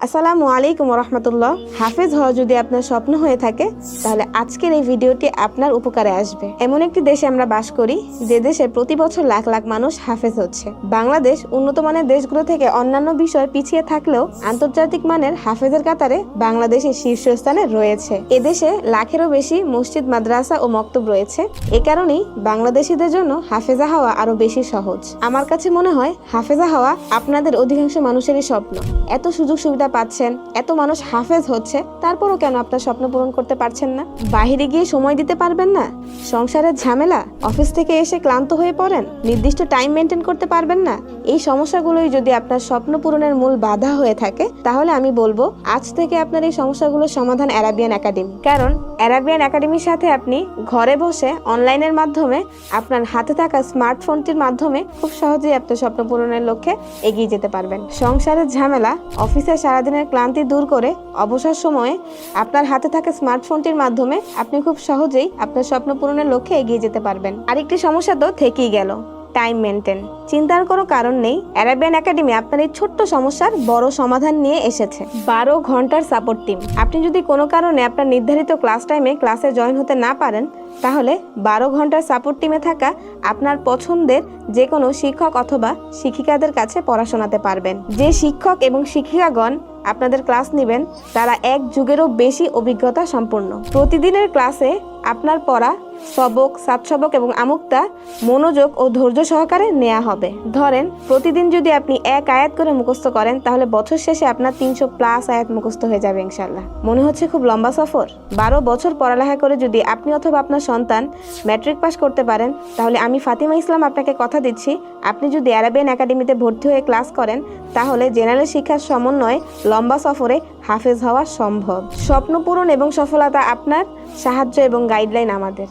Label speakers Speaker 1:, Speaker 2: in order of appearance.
Speaker 1: আসসালামু আলাইকুম রহমতুল্লাহ। হাফেজ হওয়া যদি আপনার স্বপ্ন হয়ে থাকে তাহলে আজকের এই ভিডিওটি আপনার উপকারে আসবে। এমন একটি দেশে আমরা বাস করি যে দেশে প্রতি বছর লাখ লাখ মানুষ হাফেজ হচ্ছে। বাংলাদেশ উন্নত মানের দেশগুলো থেকে অন্যান্য বিষয় পিছিয়ে থাকলেও আন্তর্জাতিক মানের হাফেজের কাতারে বাংলাদেশের শীর্ষস্থানে রয়েছে। এদেশে লাখেরও বেশি মসজিদ, মাদ্রাসা ও মক্তব রয়েছে। এ কারণেই বাংলাদেশিদের জন্য হাফেজা হওয়া আরো বেশি সহজ। আমার কাছে মনে হয় হাফেজা হওয়া আপনাদের অধিকাংশ মানুষেরই স্বপ্ন। এত সুযোগ সুবিধা পাচ্ছেন, এত মানুষ হাফেজ হচ্ছে, তারপরও কেন আপনার স্বপ্ন পূরণ করতে পারছেন না? বাহিরে গিয়ে সময় দিতে পারবেন না? সংসারের ঝামেলা, অফিস থেকে এসে ক্লান্ত হয়ে পড়েন, নির্দিষ্ট টাইম মেনটেন করতে পারবেন না? এই সমস্যাগুলোই যদি আপনার স্বপ্ন পূরণের মূল বাধা হয়ে থাকে তাহলে আমি বলবো আজ থেকে আপনার এই সমস্যাগুলোর সমাধান অ্যারাবিয়ান একাডেমি। কারণ অ্যারাবিয়ান একাডেমির সাথে আপনি ঘরে বসে অনলাইনের মাধ্যমে আপনার হাতে থাকা স্মার্টফোনটির মাধ্যমে খুব সহজেই আপনার স্বপ্ন পূরণের লক্ষ্যে এগিয়ে যেতে পারবেন। সংসারের ঝামেলা, অফিসের সারাদিনের ক্লান্তি দূর করে অবসর সময়ে আপনার হাতে থাকা স্মার্টফোনটির মাধ্যমে আপনি খুব সহজেই আপনার স্বপ্ন পূরণের লক্ষ্যে এগিয়ে যেতে পারবেন। আরেকটি সমস্যা তো থেকেই গেল, টাইম মেনটেন। চিন্তার কোনো কারণ নেই, অ্যারাবিয়ান একাডেমি আপনার এই ছোট্ট সমস্যার বড় সমাধান নিয়ে এসেছে। 12 ঘন্টার সাপোর্ট টিম। আপনি যদি কোনো কারণে আপনার নির্ধারিত ক্লাস টাইমে ক্লাসে জয়েন হতে না পারেন তাহলে 12 ঘন্টার সাপোর্ট টিমে থাকা আপনার পছন্দের যে কোনো শিক্ষক অথবা শিক্ষিকাদের কাছে পড়া শোনাতে পারবেন। যে শিক্ষক এবং শিক্ষিকাগণ আপনাদের ক্লাস নেবেন তারা এক যুগেরও বেশি অভিজ্ঞতা সম্পন্ন। প্রতিদিনের ক্লাসে আপনার পড়া সবক, সাতসবক এবং আমুক্তা মনোযোগ ও ধৈর্য সহকারে নেওয়া হবে। ধরেন প্রতিদিন যদি আপনি এক আয়াত করে মুখস্থ করেন তাহলে বছর শেষে আপনার 300+ আয়াত মুখস্থ হয়ে যাবে ইনশাল্লাহ। মনে হচ্ছে খুব লম্বা সফর? 12 বছর পড়ালেখা করে যদি আপনি অথবা আপনার সন্তান ম্যাট্রিক পাস করতে পারেন তাহলে আমি ফাতিমা ইসলাম আপনাকে কথা দিচ্ছি, আপনি যদি অ্যারাবিয়ান একাডেমিতে ভর্তি হয়ে ক্লাস করেন তাহলে জেনারেল শিক্ষার সমন্বয়ে লম্বা সফরে হাফেজ হওয়া সম্ভব। স্বপ্ন পূরণ এবং সফলতা আপনার, সাহায্য এবং গাইডলাইন আমাদের।